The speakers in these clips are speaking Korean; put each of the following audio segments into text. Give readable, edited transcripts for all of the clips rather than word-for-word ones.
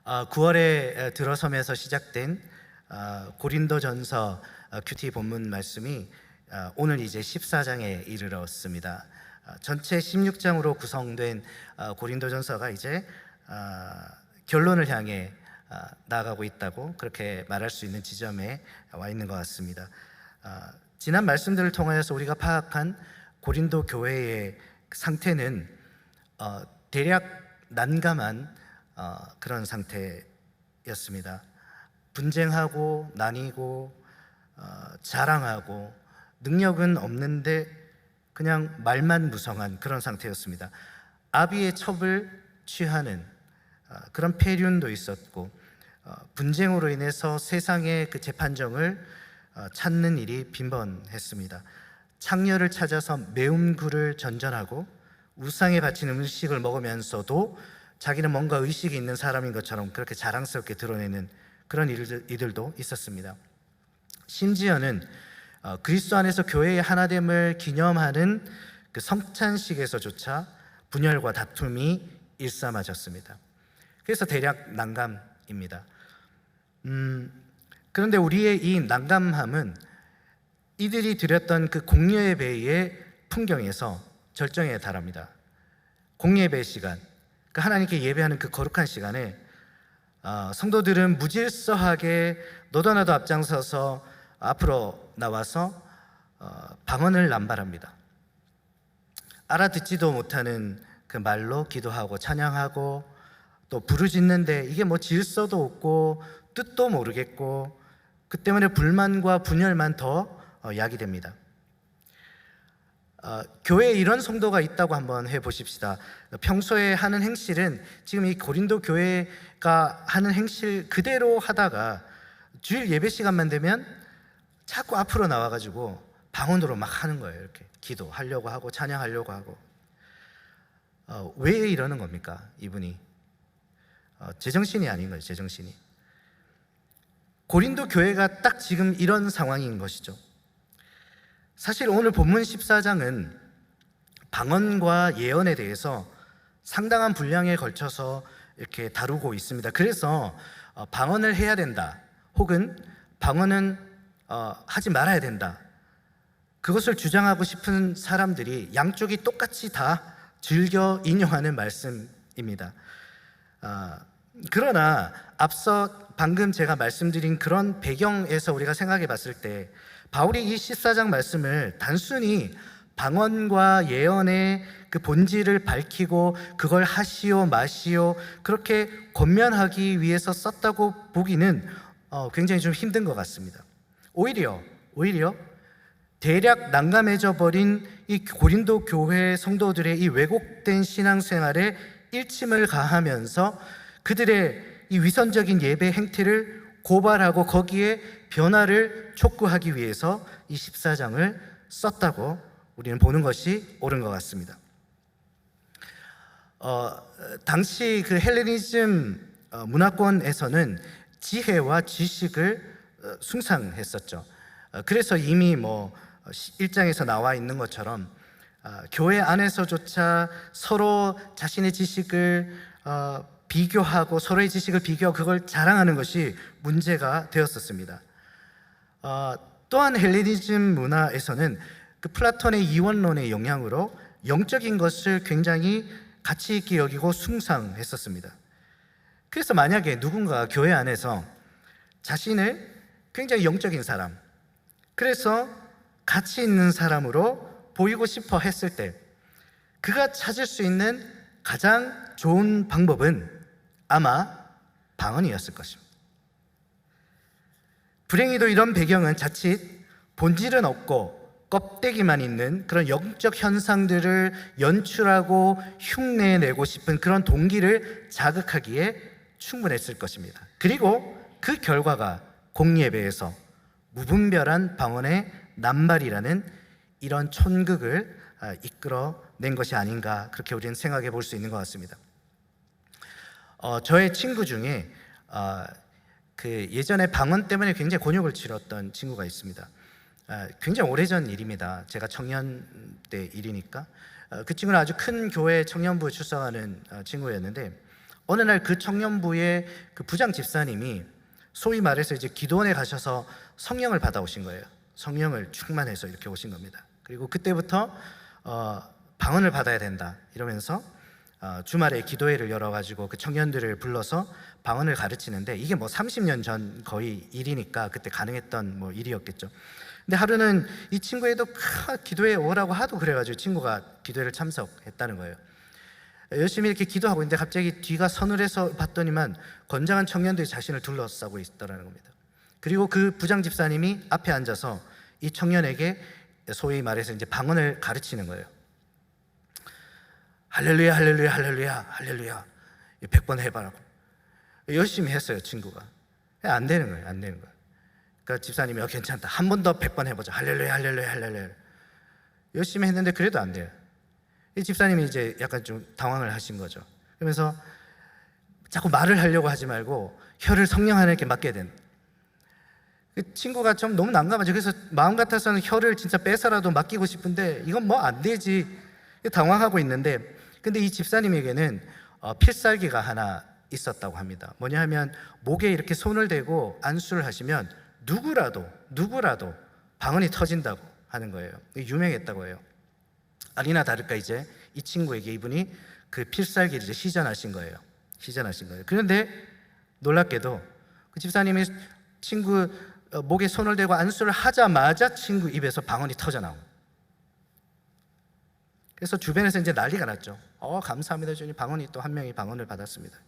9월에 들어서면서 시작된 고린도전서 큐티 본문 말씀이 오늘 이제 14장에 이르렀습니다. 전체 16장으로 구성된 고린도전서가 이제 결론을 향해 나아가고 있다고 그렇게 말할 수 있는 지점에 와 있는 것 같습니다. 지난 말씀들을 통하여서 우리가 파악한 고린도 교회의 상태는 대략 난감한 그런 상태였습니다. 분쟁하고 나뉘고 자랑하고 능력은 없는데 그냥 말만 무성한 그런 상태였습니다. 아비의 첩을 취하는 그런 폐륜도 있었고, 분쟁으로 인해서 세상의 그 재판정을 찾는 일이 빈번했습니다. 창녀를 찾아서 매운 굴을 전전하고 우상에 바치는 음식을 먹으면서도 자기는 뭔가 의식이 있는 사람인 것처럼 그렇게 자랑스럽게 드러내는 그런 일들도 있었습니다. 심지어는 그리스도 안에서 교회의 하나됨을 기념하는 그 성찬식에서조차 분열과 다툼이 일삼아졌습니다. 그래서 대략 난감입니다. 그런데 우리의 이 난감함은 이들이 드렸던 그 공예배의 풍경에서 절정에 달합니다. 공예배 시간, 그 하나님께 예배하는 그 거룩한 시간에 성도들은 무질서하게 너도 나도 앞장서서 앞으로 나와서 방언을 남발합니다. 알아듣지도 못하는 그 말로 기도하고 찬양하고 또 부르짖는데 이게 뭐 질서도 없고 뜻도 모르겠고 그 때문에 불만과 분열만 더 야기됩니다. 교회에 이런 성도가 있다고 한번 해보십시다. 평소에 하는 행실은 지금 이 고린도 교회가 하는 행실 그대로 하다가 주일 예배 시간만 되면 자꾸 앞으로 나와가지고 방언으로 막 하는 거예요. 이렇게 기도하려고 하고 찬양하려고 하고. 왜 이러는 겁니까? 이분이 제정신이 아닌 거예요. 제정신이. 고린도 교회가 딱 지금 이런 상황인 것이죠. 사실 오늘 본문 14장은 방언과 예언에 대해서 상당한 분량에 걸쳐서 이렇게 다루고 있습니다. 그래서 방언을 해야 된다, 혹은 방언은 하지 말아야 된다, 그것을 주장하고 싶은 사람들이 양쪽이 똑같이 다 즐겨 인용하는 말씀입니다. 그러나 앞서 방금 제가 말씀드린 그런 배경에서 우리가 생각해 봤을 때 바울이 이 14장 말씀을 단순히 방언과 예언의 그 본질을 밝히고 그걸 하시오 마시오 그렇게 권면하기 위해서 썼다고 보기는 굉장히 좀 힘든 것 같습니다. 오히려 대략 난감해져 버린 이 고린도 교회 성도들의 이 왜곡된 신앙생활에 일침을 가하면서 그들의 이 위선적인 예배 행태를 고발하고 거기에 변화를 촉구하기 위해서 이 14장을 썼다고 우리는 보는 것이 옳은 것 같습니다. 당시 그 헬레니즘 문화권에서는 지혜와 지식을 숭상했었죠. 그래서 이미 뭐 1장에서 나와 있는 것처럼 교회 안에서조차 서로 자신의 지식을 비교하고 서로의 지식을 비교하고 그걸 자랑하는 것이 문제가 되었었습니다. 또한 헬레니즘 문화에서는 그 플라톤의 이원론의 영향으로 영적인 것을 굉장히 가치 있게 여기고 숭상했었습니다. 그래서 만약에 누군가 교회 안에서 자신을 굉장히 영적인 사람, 그래서 가치 있는 사람으로 보이고 싶어 했을 때 그가 찾을 수 있는 가장 좋은 방법은 아마 방언이었을 것입니다. 불행히도 이런 배경은 자칫 본질은 없고 껍데기만 있는 그런 영적 현상들을 연출하고 흉내내고 싶은 그런 동기를 자극하기에 충분했을 것입니다. 그리고 그 결과가 공예배에서 무분별한 방언의 남발이라는 이런 촌극을 이끌어낸 것이 아닌가, 그렇게 우리는 생각해 볼 수 있는 것 같습니다. 저의 친구 중에 그 예전에 방언 때문에 굉장히 곤욕을 치렀던 친구가 있습니다. 굉장히 오래전 일입니다. 제가 청년 때 일이니까. 그 친구는 아주 큰 교회 청년부에 출석하는 친구였는데 어느 날 그 청년부의 그 부장 집사님이 소위 말해서 이제 기도원에 가셔서 성령을 받아오신 거예요. 성령을 충만해서 이렇게 오신 겁니다. 그리고 그때부터 방언을 받아야 된다 이러면서 주말에 기도회를 열어가지고 그 청년들을 불러서 방언을 가르치는데, 이게 뭐 30년 전 거의 일이니까 그때 가능했던 뭐 일이었겠죠. 근데 하루는 이 친구애도 기도회에 오라고 하도 그래가지고 친구가 기도회를 참석했다는 거예요. 열심히 이렇게 기도하고 있는데 갑자기 뒤가 서늘해서 봤더니만 건장한 청년들이 자신을 둘러싸고 있더라는 겁니다. 그리고 그 부장 집사님이 앞에 앉아서 이 청년에게 소위 말해서 이제 방언을 가르치는 거예요. 할렐루야 할렐루야 할렐루야 할렐루야 100번 해봐라고. 열심히 했어요. 친구가. 안 되는 거예요. 안 되는 거예요. 그러니까 집사님이 괜찮다, 한 번 더 100번 해보자, 할렐루야 할렐루야 할렐루야. 열심히 했는데 그래도 안 돼요. 이 집사님이 이제 약간 좀 당황을 하신 거죠. 그러면서 자꾸 말을 하려고 하지 말고 혀를 성령 하나님께 맡게 된, 그 친구가 좀 너무 난감하죠. 그래서 마음 같아서는 혀를 진짜 빼서라도 맡기고 싶은데 이건 뭐 안 되지, 당황하고 있는데, 근데 이 집사님에게는 필살기가 하나 있었다고 합니다. 뭐냐 하면 목에 이렇게 손을 대고 안수를 하시면 누구라도 방언이 터진다고 하는 거예요. 유명했다고 해요. 아니나 다를까 이제 이 친구에게 이분이 그 필살기를 이제 시전하신 거예요. 그런데 놀랍게도 그 집사님이 친구 목에 손을 대고 안수를 하자마자 친구 입에서 방언이 터져 나온 거예요. 그래서 주변에서 이제 난리가 났죠. 감사합니다 주님, 방언이 또 한 명이 방언을 받았습니다.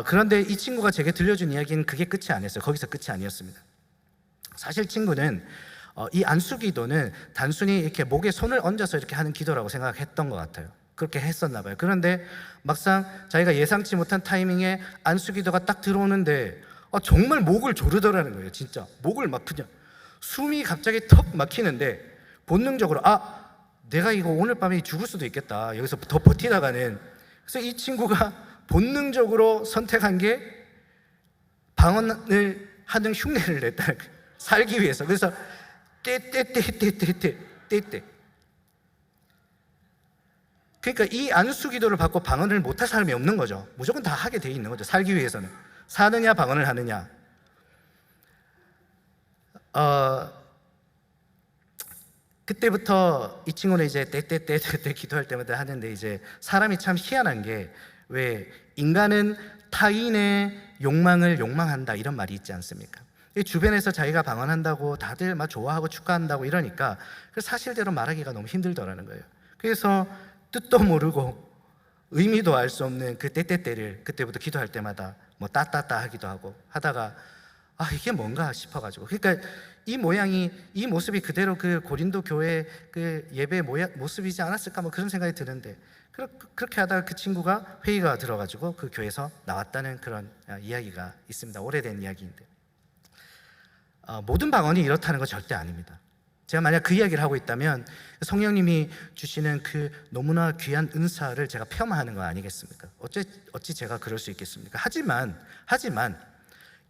그런데 이 친구가 제게 들려준 이야기는 그게 끝이 아니었어요. 거기서 끝이 아니었습니다. 사실 친구는 이 안수기도는 단순히 이렇게 목에 손을 얹어서 이렇게 하는 기도라고 생각했던 것 같아요. 그렇게 했었나 봐요. 그런데 막상 자기가 예상치 못한 타이밍에 안수기도가 딱 들어오는데 정말 목을 조르더라는 거예요. 진짜 목을 막 그냥 숨이 갑자기 턱 막히는데 본능적으로 내가 이거 오늘 밤에 죽을 수도 있겠다, 여기서 더 버티다가는. 그래서 이 친구가 본능적으로 선택한 게 방언을 하는 흉내를 냈다는 거예요. 살기 위해서. 그래서 떼떼떼떼떼떼떼. 그러니까 이 안수기도를 받고 방언을 못할 사람이 없는 거죠. 무조건 다 하게 돼 있는 거죠. 살기 위해서는. 사느냐 방언을 하느냐. 그때부터 이 친구는 이제 떼떼떼떼 기도할 때마다 하는데, 이제 사람이 참 희한한 게, 왜 인간은 타인의 욕망을 욕망한다 이런 말이 있지 않습니까? 주변에서 자기가 방언한다고 다들 막 좋아하고 축하한다고 이러니까 그 사실대로 말하기가 너무 힘들더라는 거예요. 그래서 뜻도 모르고 의미도 알 수 없는 그 떼떼떼를 그때부터 기도할 때마다 뭐 따따따 하기도 하고 하다가 이게 뭔가 싶어가지고, 그러니까 이 모습이 그대로 그 고린도 교회 그 예배 모습이지 않았을까 뭐 그런 생각이 드는데, 그렇게 하다가 그 친구가 회의가 들어가지고 그 교회에서 나왔다는 그런 이야기가 있습니다. 오래된 이야기인데, 모든 방언이 이렇다는 건 절대 아닙니다. 제가 만약 그 이야기를 하고 있다면 성령님이 주시는 그 너무나 귀한 은사를 제가 폄하하는 거 아니겠습니까? 어찌 제가 그럴 수 있겠습니까? 하지만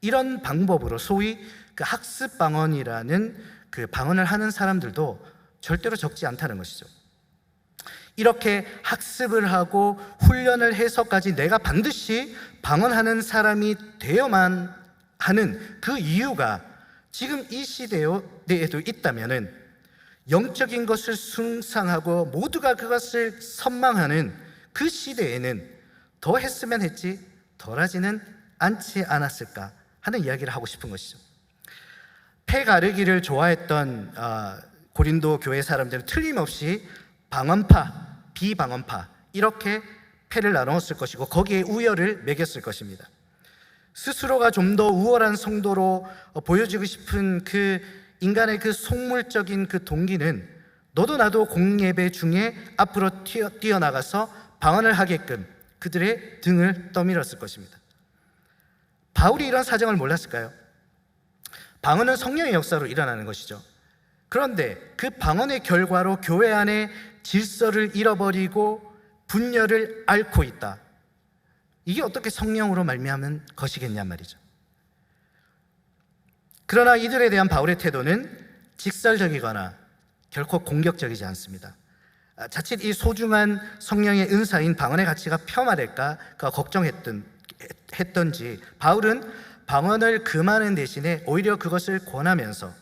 이런 방법으로 소위 그 학습 방언이라는 그 방언을 하는 사람들도 절대로 적지 않다는 것이죠. 이렇게 학습을 하고 훈련을 해서까지 내가 반드시 방언하는 사람이 되어만 하는 그 이유가 지금 이 시대에도 있다면은, 영적인 것을 숭상하고 모두가 그것을 선망하는 그 시대에는 더 했으면 했지 덜하지는 않지 않았을까 하는 이야기를 하고 싶은 것이죠. 패 가르기를 좋아했던 고린도 교회 사람들은 틀림없이 방언파, 비방언파 이렇게 패를 나누었을 것이고 거기에 우열을 매겼을 것입니다. 스스로가 좀 더 우월한 성도로 보여지고 싶은 그 인간의 그 속물적인 그 동기는 너도 나도 공예배 중에 앞으로 뛰어나가서 방언을 하게끔 그들의 등을 떠밀었을 것입니다. 바울이 이런 사정을 몰랐을까요? 방언은 성령의 역사로 일어나는 것이죠. 그런데 그 방언의 결과로 교회 안에 질서를 잃어버리고 분열을 앓고 있다. 이게 어떻게 성령으로 말미암은 것이겠냔 말이죠. 그러나 이들에 대한 바울의 태도는 직설적이거나 결코 공격적이지 않습니다. 자칫 이 소중한 성령의 은사인 방언의 가치가 폄하될까 걱정했던지 바울은 방언을 금하는 대신에 오히려 그것을 권하면서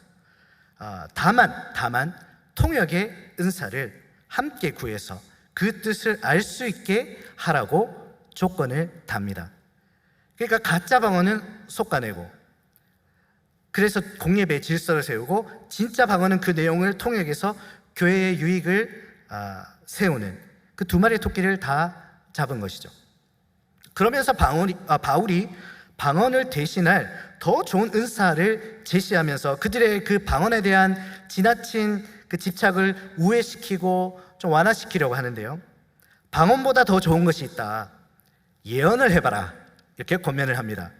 다만 통역의 은사를 함께 구해서 그 뜻을 알 수 있게 하라고 조건을 답니다. 그러니까 가짜 방언은 솎아내고, 그래서 공예배의 질서를 세우고, 진짜 방언은 그 내용을 통역해서 교회의 유익을 세우는 그 두 마리의 토끼를 다 잡은 것이죠. 그러면서 바울이 방언을 대신할 더 좋은 은사를 제시하면서 그들의 그 방언에 대한 지나친 그 집착을 우회시키고 좀 완화시키려고 하는데요. 방언보다 더 좋은 것이 있다. 예언을 해봐라. 이렇게 권면을 합니다.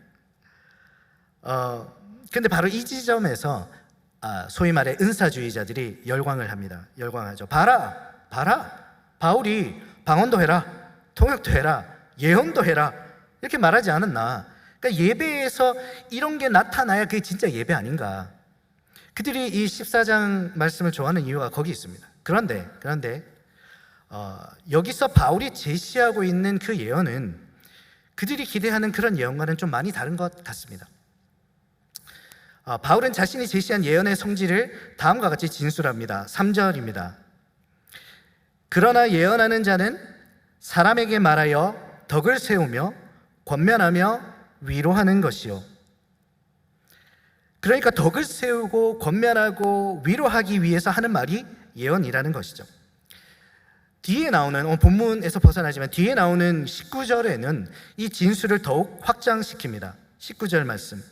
근데 바로 이 지점에서 소위 말해 은사주의자들이 열광을 합니다. 열광하죠. 봐라. 바울이 방언도 해라, 통역도 해라, 예언도 해라 이렇게 말하지 않았나. 그러니까 예배에서 이런 게 나타나야 그게 진짜 예배 아닌가. 그들이 이 14장 말씀을 좋아하는 이유가 거기 있습니다. 그런데 여기서 바울이 제시하고 있는 그 예언은 그들이 기대하는 그런 예언과는 좀 많이 다른 것 같습니다. 바울은 자신이 제시한 예언의 성질을 다음과 같이 진술합니다. 3절입니다. 그러나 예언하는 자는 사람에게 말하여 덕을 세우며 권면하며 위로하는 것이요. 그러니까 덕을 세우고 권면하고 위로하기 위해서 하는 말이 예언이라는 것이죠. 뒤에 나오는 본문에서 벗어나지만 뒤에 나오는 19절에는 이 진술을 더욱 확장시킵니다. 19절 말씀.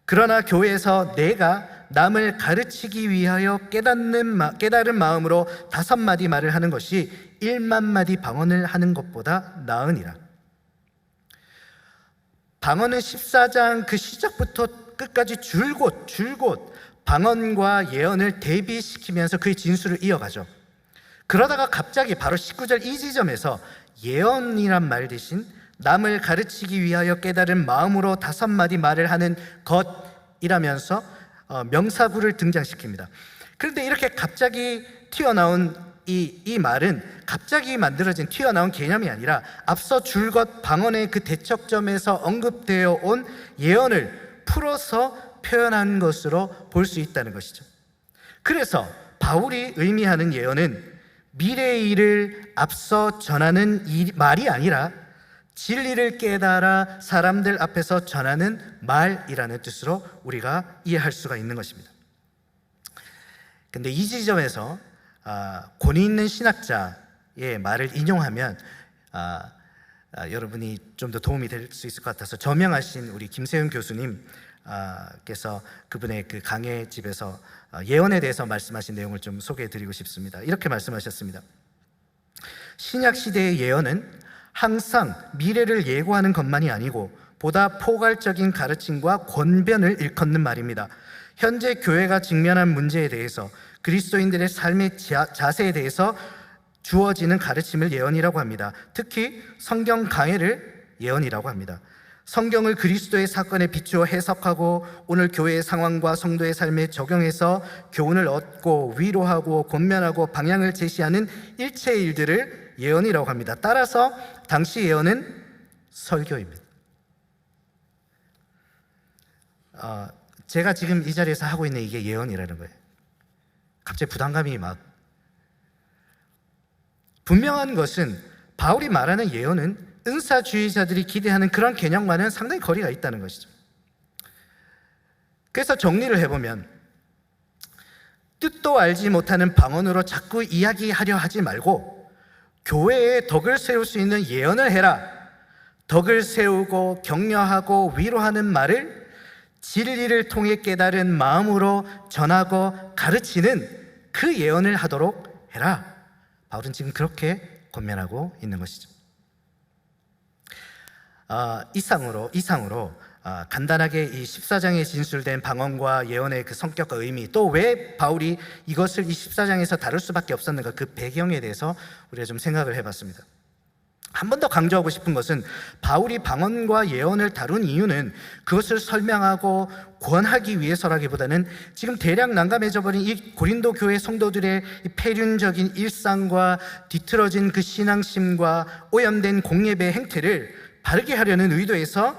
그러나 교회에서 내가 남을 가르치기 위하여 깨달은 마음으로 5마디 말을 하는 것이 1만 마디 방언을 하는 것보다 나으니라. 방언은 14장 그 시작부터 끝까지 줄곧 방언과 예언을 대비시키면서 그의 진술을 이어가죠. 그러다가 갑자기 바로 19절 이 지점에서 예언이란 말 대신 남을 가르치기 위하여 깨달은 마음으로 5마디 말을 하는 것이라면서 명사구를 등장시킵니다. 그런데 이렇게 갑자기 튀어나온 이 말은 갑자기 만들어진 튀어나온 개념이 아니라 앞서 줄곧 방언의 그 대척점에서 언급되어 온 예언을 풀어서 표현한 것으로 볼 수 있다는 것이죠. 그래서 바울이 의미하는 예언은 미래의 일을 앞서 전하는 말이 아니라 진리를 깨달아 사람들 앞에서 전하는 말이라는 뜻으로 우리가 이해할 수가 있는 것입니다. 근데 이 지점에서 권위 있는 신학자의 말을 인용하면 여러분이 좀 더 도움이 될 수 있을 것 같아서 저명하신 우리 김세윤 교수님께서 그분의 그 강의 집에서 예언에 대해서 말씀하신 내용을 좀 소개해드리고 싶습니다. 이렇게 말씀하셨습니다. 신약 시대의 예언은 항상 미래를 예고하는 것만이 아니고 보다 포괄적인 가르침과 권변을 일컫는 말입니다. 현재 교회가 직면한 문제에 대해서 그리스도인들의 삶의 자세에 대해서 주어지는 가르침을 예언이라고 합니다. 특히 성경 강해를 예언이라고 합니다. 성경을 그리스도의 사건에 비추어 해석하고 오늘 교회의 상황과 성도의 삶에 적용해서 교훈을 얻고 위로하고 권면하고 방향을 제시하는 일체의 일들을 예언이라고 합니다. 따라서 당시 예언은 설교입니다. 제가 지금 이 자리에서 하고 있는 이게 예언이라는 거예요. 갑자기 부담감이 분명한 것은 바울이 말하는 예언은 은사주의자들이 기대하는 그런 개념과는 상당히 거리가 있다는 것이죠. 그래서 정리를 해보면 뜻도 알지 못하는 방언으로 자꾸 이야기하려 하지 말고 교회에 덕을 세울 수 있는 예언을 해라. 덕을 세우고 격려하고 위로하는 말을 진리를 통해 깨달은 마음으로 전하고 가르치는 그 예언을 하도록 해라. 바울은 지금 그렇게 권면하고 있는 것이죠. 이상으로 간단하게 이 14장에 진술된 방언과 예언의 그 성격과 의미, 또 왜 바울이 이것을 이 14장에서 다룰 수밖에 없었는가, 그 배경에 대해서 우리가 좀 생각을 해봤습니다. 한 번 더 강조하고 싶은 것은 바울이 방언과 예언을 다룬 이유는 그것을 설명하고 권하기 위해서라기보다는 지금 대략 난감해져 버린 이 고린도 교회 성도들의 이 폐륜적인 일상과 뒤틀어진 그 신앙심과 오염된 공예배 행태를 바르게 하려는 의도에서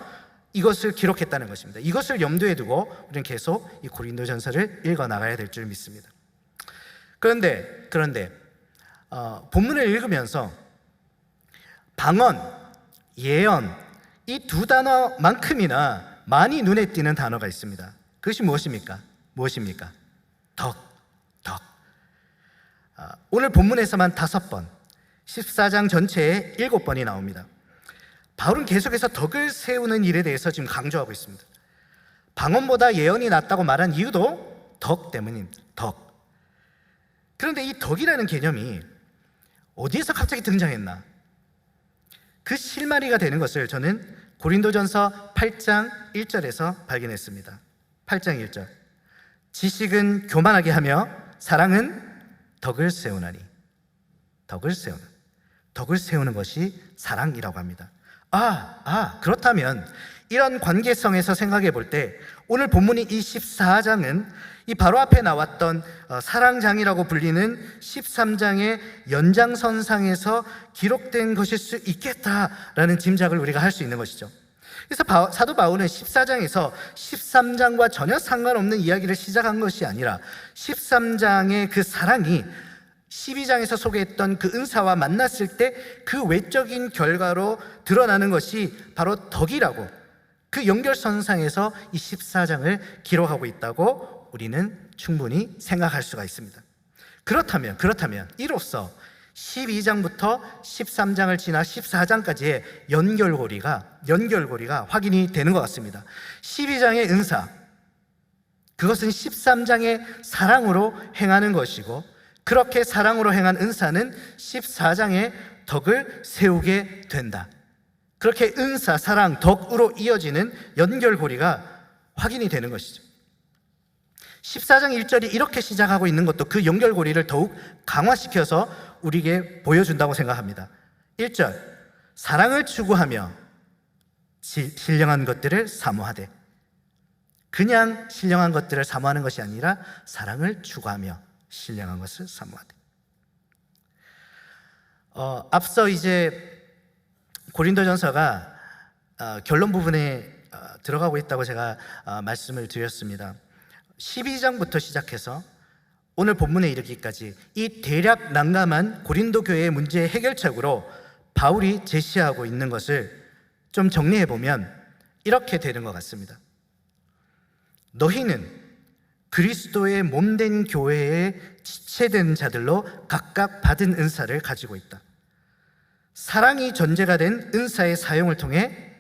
이것을 기록했다는 것입니다. 이것을 염두에 두고 우리는 계속 이 고린도전서를 읽어 나가야 될 줄 믿습니다. 그런데 본문을 읽으면서 방언, 예언, 이 두 단어만큼이나 많이 눈에 띄는 단어가 있습니다. 그것이 무엇입니까? 덕. 오늘 본문에서만 5번, 14장 전체에 7번이 나옵니다. 바울은 계속해서 덕을 세우는 일에 대해서 지금 강조하고 있습니다. 방언보다 예언이 낫다고 말한 이유도 덕 때문입니다. 덕. 그런데 이 덕이라는 개념이 어디에서 갑자기 등장했나? 그 실마리가 되는 것을 저는 고린도전서 8장 1절에서 발견했습니다. 8장 1절. 지식은 교만하게 하며 사랑은 덕을 세우나니. 덕을 세우는 것이 사랑이라고 합니다. 그렇다면 이런 관계성에서 생각해 볼 때 오늘 본문이 이 14장은 이 바로 앞에 나왔던 사랑장이라고 불리는 13장의 연장선상에서 기록된 것일 수 있겠다라는 짐작을 우리가 할 수 있는 것이죠. 그래서 사도 바울은 14장에서 13장과 전혀 상관없는 이야기를 시작한 것이 아니라 13장의 그 사랑이 12장에서 소개했던 그 은사와 만났을 때 그 외적인 결과로 드러나는 것이 바로 덕이라고, 그 연결선상에서 이 14장을 기록하고 있다고 우리는 충분히 생각할 수가 있습니다. 그렇다면 이로써 12장부터 13장을 지나 14장까지의 연결고리가 확인이 되는 것 같습니다. 12장의 은사, 그것은 13장의 사랑으로 행하는 것이고, 그렇게 사랑으로 행한 은사는 14장의 덕을 세우게 된다. 그렇게 은사, 사랑, 덕으로 이어지는 연결고리가 확인이 되는 것이죠. 14장 1절이 이렇게 시작하고 있는 것도 그 연결고리를 더욱 강화시켜서 우리에게 보여준다고 생각합니다. 1절, 사랑을 추구하며 신령한 것들을 사모하되. 그냥 신령한 것들을 사모하는 것이 아니라 사랑을 추구하며 신령한 것을 사모하되. 앞서 이제 고린도전서가 결론 부분에 들어가고 있다고 제가 말씀을 드렸습니다. 12장부터 시작해서 오늘 본문에 이르기까지 이 대략 난감한 고린도 교회의 문제의 해결책으로 바울이 제시하고 있는 것을 좀 정리해 보면 이렇게 되는 것 같습니다. 너희는 그리스도의 몸된 교회에 지체된 자들로 각각 받은 은사를 가지고 있다. 사랑이 전제가 된 은사의 사용을 통해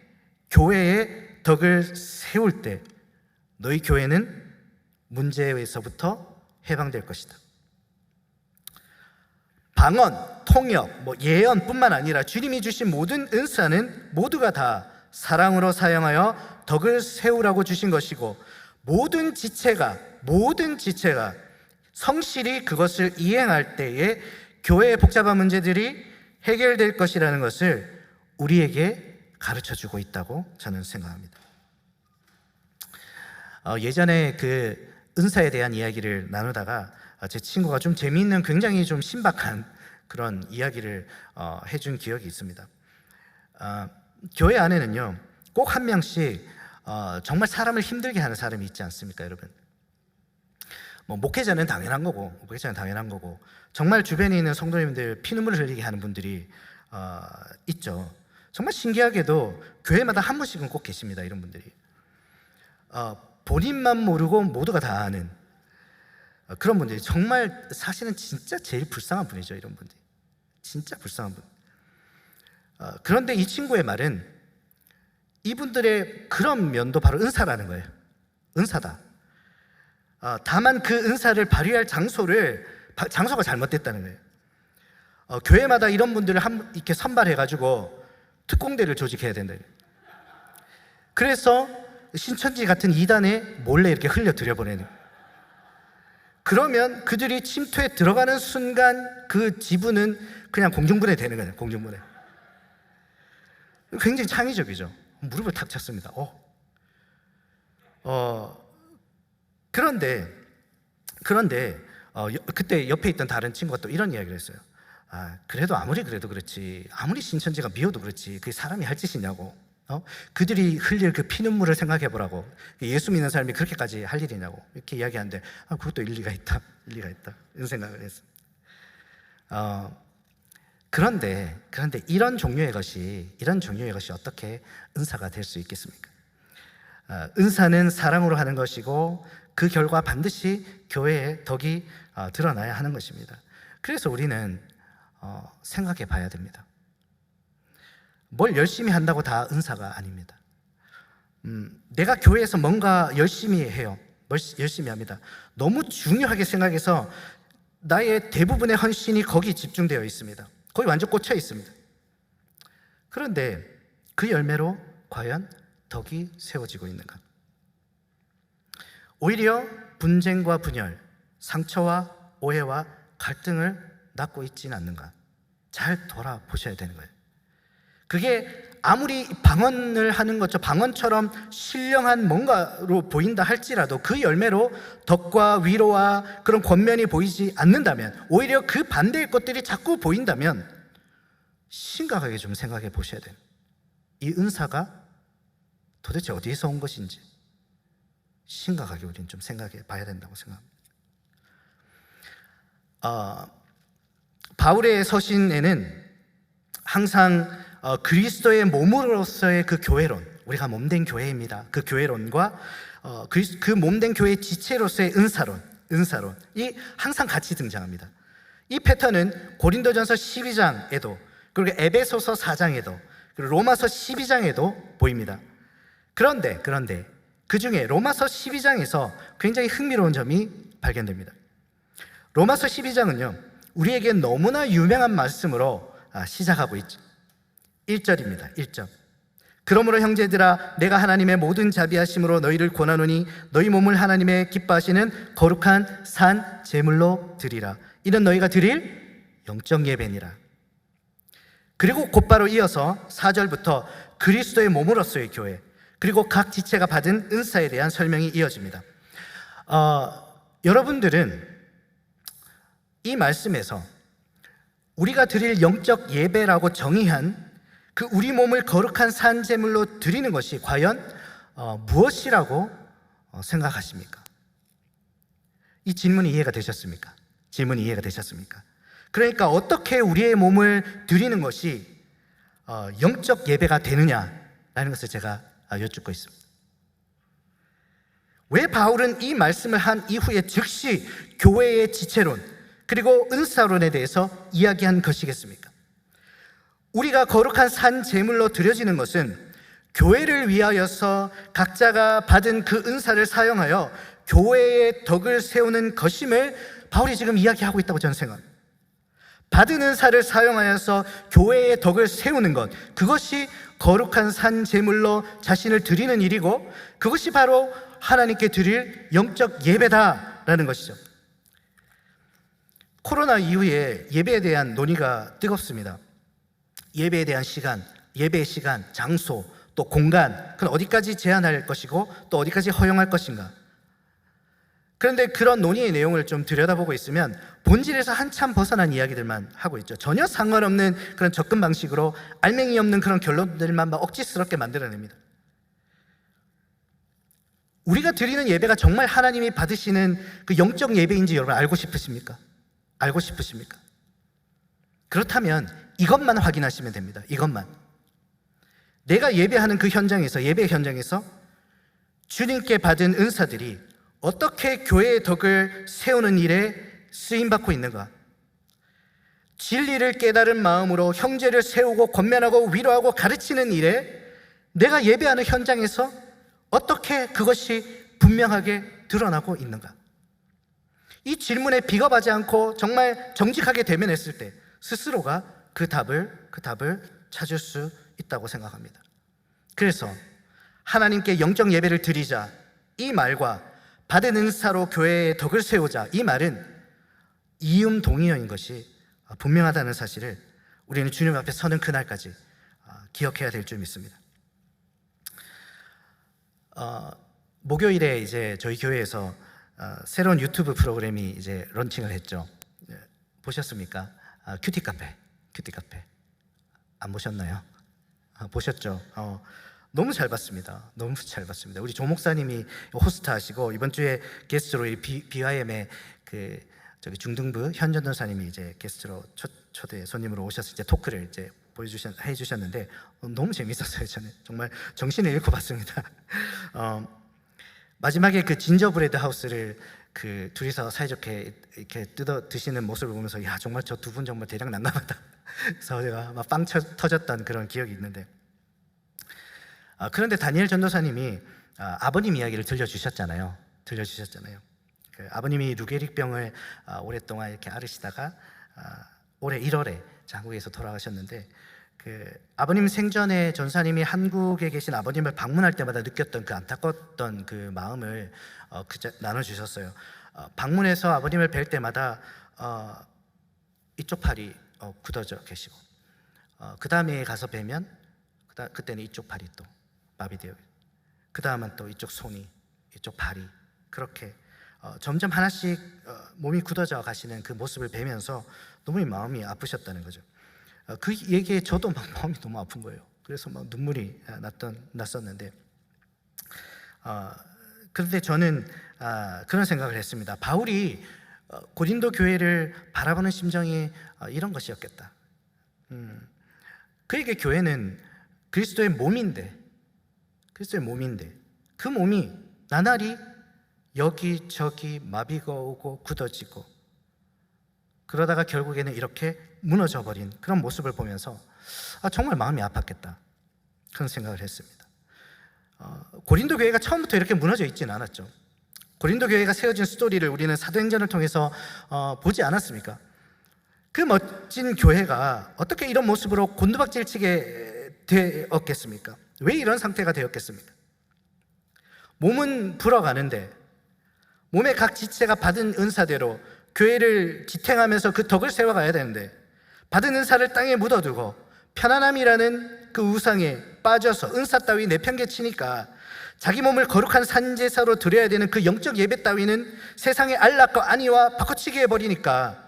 교회의 덕을 세울 때 너희 교회는 문제에서부터 해방될 것이다. 방언, 통역, 예언뿐만 아니라 주님이 주신 모든 은사는 모두가 다 사랑으로 사용하여 덕을 세우라고 주신 것이고, 모든 지체가 성실히 그것을 이행할 때에 교회의 복잡한 문제들이 해결될 것이라는 것을 우리에게 가르쳐주고 있다고 저는 생각합니다. 예전에 그 은사에 대한 이야기를 나누다가 제 친구가 좀 재미있는, 굉장히 좀 신박한 그런 이야기를 해준 기억이 있습니다. 교회 안에는요, 꼭 한 명씩 정말 사람을 힘들게 하는 사람이 있지 않습니까, 여러분? 목회자는 당연한 거고 정말 주변에 있는 성도님들 피눈물을 흘리게 하는 분들이 있죠. 정말 신기하게도 교회마다 한 분씩은 꼭 계십니다, 이런 분들이. 본인만 모르고 모두가 다 아는 그런 분들이, 정말 사실은 진짜 제일 불쌍한 분이죠, 이런 분들이. 진짜 불쌍한 분. 그런데 이 친구의 말은 이분들의 그런 면도 바로 은사라는 거예요. 은사다. 다만 그 은사를 발휘할 장소가 잘못됐다는 거예요. 교회마다 이런 분들을 이렇게 선발해가지고 특공대를 조직해야 된다. 그래서 신천지 같은 이단에 몰래 이렇게 흘려들여보내는. 그러면 그들이 침투에 들어가는 순간 그 지분은 그냥 공중분해 되는 거예요. 공중분해. 굉장히 창의적이죠. 무릎을 탁 쳤습니다. 그런데 그때 옆에 있던 다른 친구가 또 이런 이야기를 했어요. 그래도 아무리 그래도 그렇지, 아무리 신천지가 미워도 그렇지, 그게 사람이 할 짓이냐고. 그들이 흘릴 그 피눈물을 생각해 보라고. 예수 믿는 사람이 그렇게까지 할 일이냐고 이렇게 이야기하는데, 그것도 일리가 있다 이런 생각을 했어요. 그런데 이런 종류의 것이 어떻게 은사가 될 수 있겠습니까? 은사는 사랑으로 하는 것이고 그 결과 반드시 교회의 덕이 드러나야 하는 것입니다. 그래서 우리는 생각해 봐야 됩니다. 뭘 열심히 한다고 다 은사가 아닙니다. 내가 교회에서 뭔가 열심히 해요. 열심히 합니다. 너무 중요하게 생각해서 나의 대부분의 헌신이 거기 집중되어 있습니다. 거기 완전 꽂혀 있습니다. 그런데 그 열매로 과연 덕이 세워지고 있는가? 오히려 분쟁과 분열, 상처와 오해와 갈등을 낳고 있지는 않는가? 잘 돌아보셔야 되는 거예요. 그게 아무리 방언을 하는 것처럼 방언처럼 신령한 뭔가로 보인다 할지라도 그 열매로 덕과 위로와 그런 권면이 보이지 않는다면, 오히려 그 반대의 것들이 자꾸 보인다면 심각하게 좀 생각해 보셔야 돼요. 이 은사가 도대체 어디에서 온 것인지 심각하게 우리는 좀 생각해 봐야 된다고 생각합니다. 바울의 서신에는 항상 그리스도의 몸으로서의 그 교회론, 우리가 몸된 교회입니다. 그 교회론과 그 몸된 교회의 지체로서의 은사론이 항상 같이 등장합니다. 이 패턴은 고린도전서 12장에도, 그리고 에베소서 4장에도, 그리고 로마서 12장에도 보입니다. 그런데 그 중에 로마서 12장에서 굉장히 흥미로운 점이 발견됩니다. 로마서 12장은요, 우리에게 너무나 유명한 말씀으로 시작하고 있죠. 1절입니다. 1절. 그러므로 형제들아, 내가 하나님의 모든 자비하심으로 너희를 권하노니 너희 몸을 하나님의 기뻐하시는 거룩한 산 제물로 드리라. 이는 너희가 드릴 영적 예배니라. 그리고 곧바로 이어서 4절부터 그리스도의 몸으로서의 교회, 그리고 각 지체가 받은 은사에 대한 설명이 이어집니다. 여러분들은 이 말씀에서 우리가 드릴 영적 예배라고 정의한 그 우리 몸을 거룩한 산 제물로 드리는 것이 과연 무엇이라고 생각하십니까? 이 질문이 이해가 되셨습니까? 그러니까 어떻게 우리의 몸을 드리는 것이 영적 예배가 되느냐라는 것을 제가 여쭙고 있습니다. 왜 바울은 이 말씀을 한 이후에 즉시 교회의 지체론 그리고 은사론에 대해서 이야기한 것이겠습니까? 우리가 거룩한 산 제물로 드려지는 것은 교회를 위하여서 각자가 받은 그 은사를 사용하여 교회의 덕을 세우는 것임을 바울이 지금 이야기하고 있다고 저는 생각합니다. 받은 은사를 사용하여서 교회의 덕을 세우는 것, 그것이 거룩한 산 제물로 자신을 드리는 일이고, 그것이 바로 하나님께 드릴 영적 예배다라는 것이죠. 코로나 이후에 예배에 대한 논의가 뜨겁습니다. 예배에 대한 시간, 예배의 시간, 장소, 또 공간, 그건 어디까지 제한할 것이고 또 어디까지 허용할 것인가. 그런데 그런 논의의 내용을 좀 들여다보고 있으면 본질에서 한참 벗어난 이야기들만 하고 있죠. 전혀 상관없는 그런 접근 방식으로 알맹이 없는 그런 결론들만 막 억지스럽게 만들어냅니다. 우리가 드리는 예배가 정말 하나님이 받으시는 그 영적 예배인지 여러분 알고 싶으십니까? 그렇다면 이것만 확인하시면 됩니다. 이것만. 내가 예배하는 그 현장에서, 예배 현장에서 주님께 받은 은사들이 어떻게 교회의 덕을 세우는 일에 쓰임받고 있는가? 진리를 깨달은 마음으로 형제를 세우고 권면하고 위로하고 가르치는 일에 내가 예배하는 현장에서 어떻게 그것이 분명하게 드러나고 있는가? 이 질문에 비겁하지 않고 정말 정직하게 대면했을 때 스스로가 그 답을 찾을 수 있다고 생각합니다. 그래서 하나님께 영적 예배를 드리자, 이 말과 받은 은사로 교회의 덕을 세우자, 이 말은 이음동의어인 것이 분명하다는 사실을 우리는 주님 앞에 서는 그날까지 기억해야 될 줄 믿습니다. 목요일에 이제 저희 교회에서 새로운 유튜브 프로그램이 이제 런칭을 했죠. 보셨습니까? 큐티 카페 안 보셨나요? 보셨죠? 너무 잘 봤습니다. 너무 잘 봤습니다. 우리 조 목사님이 호스트 하시고, 이번 주에 게스트로 BYM의 그 저기 중등부 현 전도사님이 이제 게스트로 초대 손님으로 오셔서 이제 토크를 이제 해주셨는데 너무 재밌었어요. 저는 정말 정신을 잃고 봤습니다. 마지막에 그 진저브레드 하우스를 그 둘이서 사이좋게 이렇게 뜯어 드시는 모습을 보면서, 야, 정말 저 두 분 정말 대략 난감하다. 그래서 제가 막 빵 터졌던 그런 기억이 있는데, 그런데 다니엘 전도사님이 아버님 이야기를 들려주셨잖아요. 그 아버님이 루게릭병을 오랫동안 이렇게 앓으시다가 올해 1월에 한국에서 돌아가셨는데, 그 아버님 생전에 전사님이 한국에 계신 아버님을 방문할 때마다 느꼈던 그 안타까웠던 그 마음을 나눠주셨어요. 방문해서 아버님을 뵐 때마다 이쪽 팔이 굳어져 계시고, 그 다음에 가서 뵈면 그때는 이쪽 팔이 또 마비되어, 그 다음은 또 이쪽 손이, 이쪽 발이, 그렇게 점점 하나씩 몸이 굳어져 가시는 그 모습을 뵈면서 너무 마음이 아프셨다는 거죠. 그 얘기에 저도 막 마음이 너무 아픈 거예요. 그래서 막 눈물이 났었는데, 그런데 저는 그런 생각을 했습니다. 바울이 고린도 교회를 바라보는 심정이 이런 것이었겠다. 그에게 교회는 그리스도의 몸인데 그 몸이 나날이 여기저기 마비가 오고 굳어지고, 그러다가 결국에는 이렇게 무너져 버린 그런 모습을 보면서 정말 마음이 아팠겠다, 그런 생각을 했습니다. 고린도 교회가 처음부터 이렇게 무너져 있지는 않았죠. 고린도 교회가 세워진 스토리를 우리는 사도행전을 통해서 보지 않았습니까? 그 멋진 교회가 어떻게 이런 모습으로 곤두박질치게 되었겠습니까? 왜 이런 상태가 되었겠습니까? 몸은 불어가는데, 몸의 각 지체가 받은 은사대로 교회를 지탱하면서 그 덕을 세워가야 되는데, 받은 은사를 땅에 묻어두고 편안함이라는 그 우상에 빠져서 은사 따위 내팽개치니까 자기 몸을 거룩한 산제사로 드려야 되는 그 영적 예배 따위는 세상의 안락과 안위와 바꿔치기 해버리니까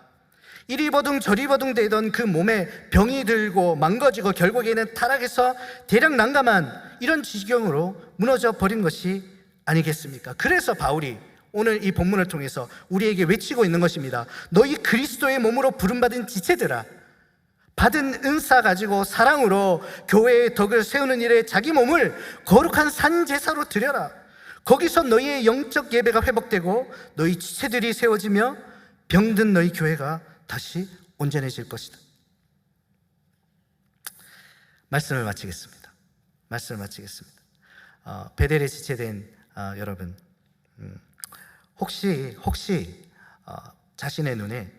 이리버둥 저리버둥 되던 그 몸에 병이 들고 망가지고 결국에는 타락해서 대략 난감한 이런 지경으로 무너져 버린 것이 아니겠습니까? 그래서 바울이 오늘 이 본문을 통해서 우리에게 외치고 있는 것입니다. 너희 그리스도의 몸으로 부름받은 지체들아, 받은 은사 가지고 사랑으로 교회의 덕을 세우는 일에 자기 몸을 거룩한 산제사로 드려라. 거기서 너희의 영적 예배가 회복되고 너희 지체들이 세워지며 병든 너희 교회가 다시 온전해질 것이다. 말씀을 마치겠습니다. 베델에 지체된 여러분, 혹시 자신의 눈에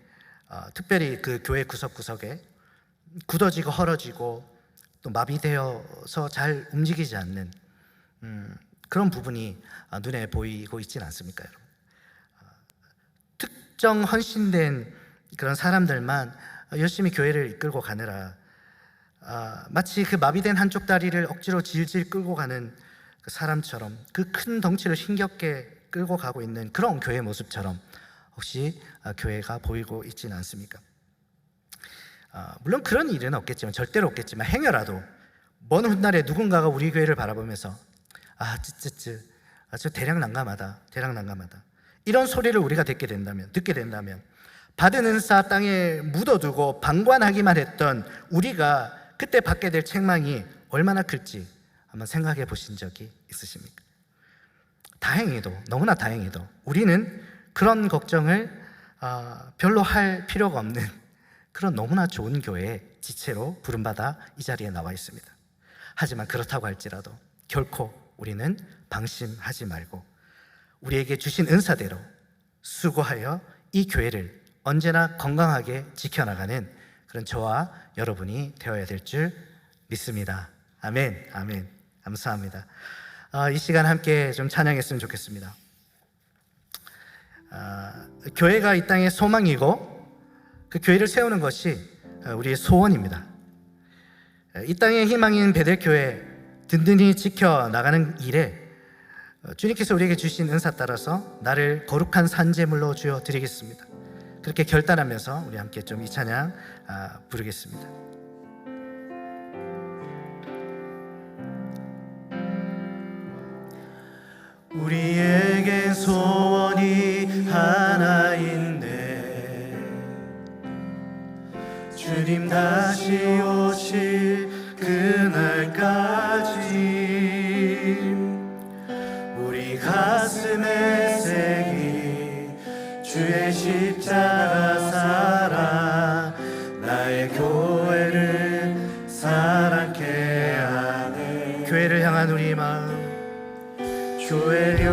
특별히 그 교회 구석구석에 굳어지고 헐어지고 또 마비되어서 잘 움직이지 않는 그런 부분이 눈에 보이고 있지는 않습니까, 여러분? 특정 헌신된 그런 사람들만 열심히 교회를 이끌고 가느라 마치 그 마비된 한쪽 다리를 억지로 질질 끌고 가는 그 사람처럼, 그 큰 덩치를 힘겹게 끌고 가고 있는 그런 교회 모습처럼 혹시 교회가 보이고 있지는 않습니까? 물론 그런 일은 없겠지만, 절대로 없겠지만, 행여라도 먼 훗날에 누군가가 우리 교회를 바라보면서 저 대략 난감하다 이런 소리를 우리가 듣게 된다면 받은 은사 땅에 묻어두고 방관하기만 했던 우리가 그때 받게 될 책망이 얼마나 클지 한번 생각해 보신 적이 있으십니까? 너무나 다행히도 우리는 그런 걱정을 별로 할 필요가 없는 그런 너무나 좋은 교회의 지체로 부름받아 이 자리에 나와 있습니다. 하지만 그렇다고 할지라도 결코 우리는 방심하지 말고 우리에게 주신 은사대로 수고하여 이 교회를 언제나 건강하게 지켜나가는 그런 저와 여러분이 되어야 될 줄 믿습니다. 아멘. 감사합니다. 이 시간 함께 좀 찬양했으면 좋겠습니다. 교회가 이 땅의 소망이고 그 교회를 세우는 것이 우리의 소원입니다. 이 땅의 희망인 베델교회 든든히 지켜나가는 일에 주님께서 우리에게 주신 은사 따라서 나를 거룩한 산제물로 주어 드리겠습니다. 그렇게 결단하면서 우리 함께 좀 이 찬양 부르겠습니다. 우리에게 소원이 하나인데 주님 다시 오실 그날까지 우리 가슴에 새긴 주의 십자가 사랑 나의 교회를 사랑케 하네. 교회를 향한 우리 마음, 교회를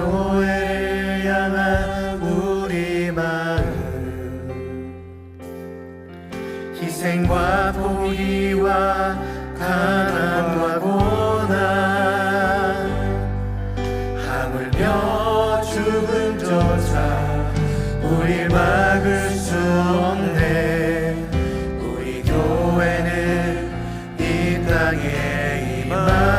향한 우리 마음, 희생과 포기와 가난과 고난, 하물며 죽음조차 우릴 막을 수 없네. 우리 교회는 이 땅에 임한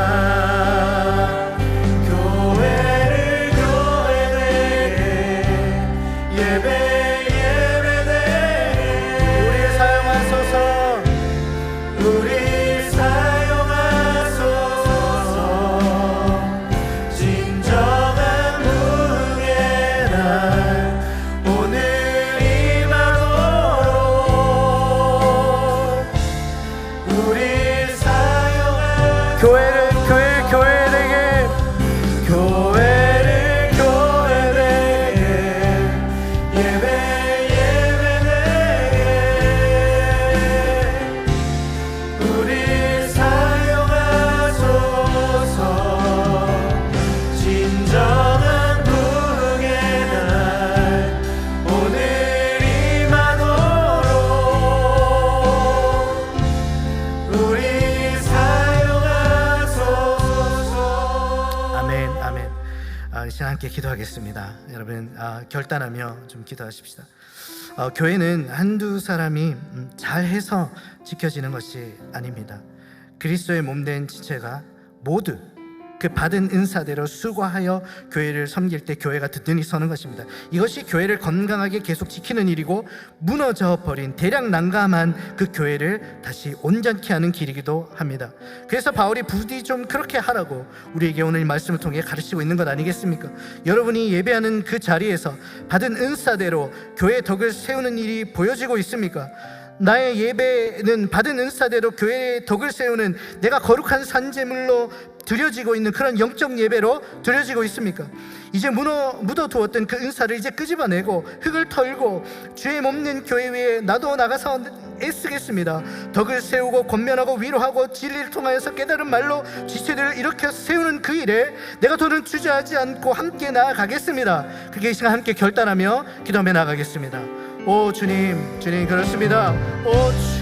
함께 기도하겠습니다. 여러분 결단하며 좀 기도하십시다. 교회는 한두 사람이 잘해서 지켜지는 것이 아닙니다. 그리스도의 몸된 지체가 모두 그 받은 은사대로 수고하여 교회를 섬길 때 교회가 든든히 서는 것입니다. 이것이 교회를 건강하게 계속 지키는 일이고 무너져 버린 대략 난감한 그 교회를 다시 온전케 하는 길이기도 합니다. 그래서 바울이 부디 좀 그렇게 하라고 우리에게 오늘 말씀을 통해 가르치고 있는 것 아니겠습니까? 여러분이 예배하는 그 자리에서 받은 은사대로 교회의 덕을 세우는 일이 보여지고 있습니까? 나의 예배는 받은 은사대로 교회의 덕을 세우는 내가 거룩한 산제물로 드려지고 있는 그런 영적 예배로 드려지고 있습니까? 이제 묻어두었던 그 은사를 이제 끄집어내고 흙을 털고 주의 몸된 교회 위에 나도 나가서 애쓰겠습니다. 덕을 세우고 권면하고 위로하고 진리를 통하여서 깨달은 말로 지체들을 일으켜 세우는 그 일에 내가 돈을 주저하지 않고 함께 나아가겠습니다. 그게 이 시간 함께 결단하며 기도하며 나아가겠습니다. 오 주님, 주님 그렇습니다. 오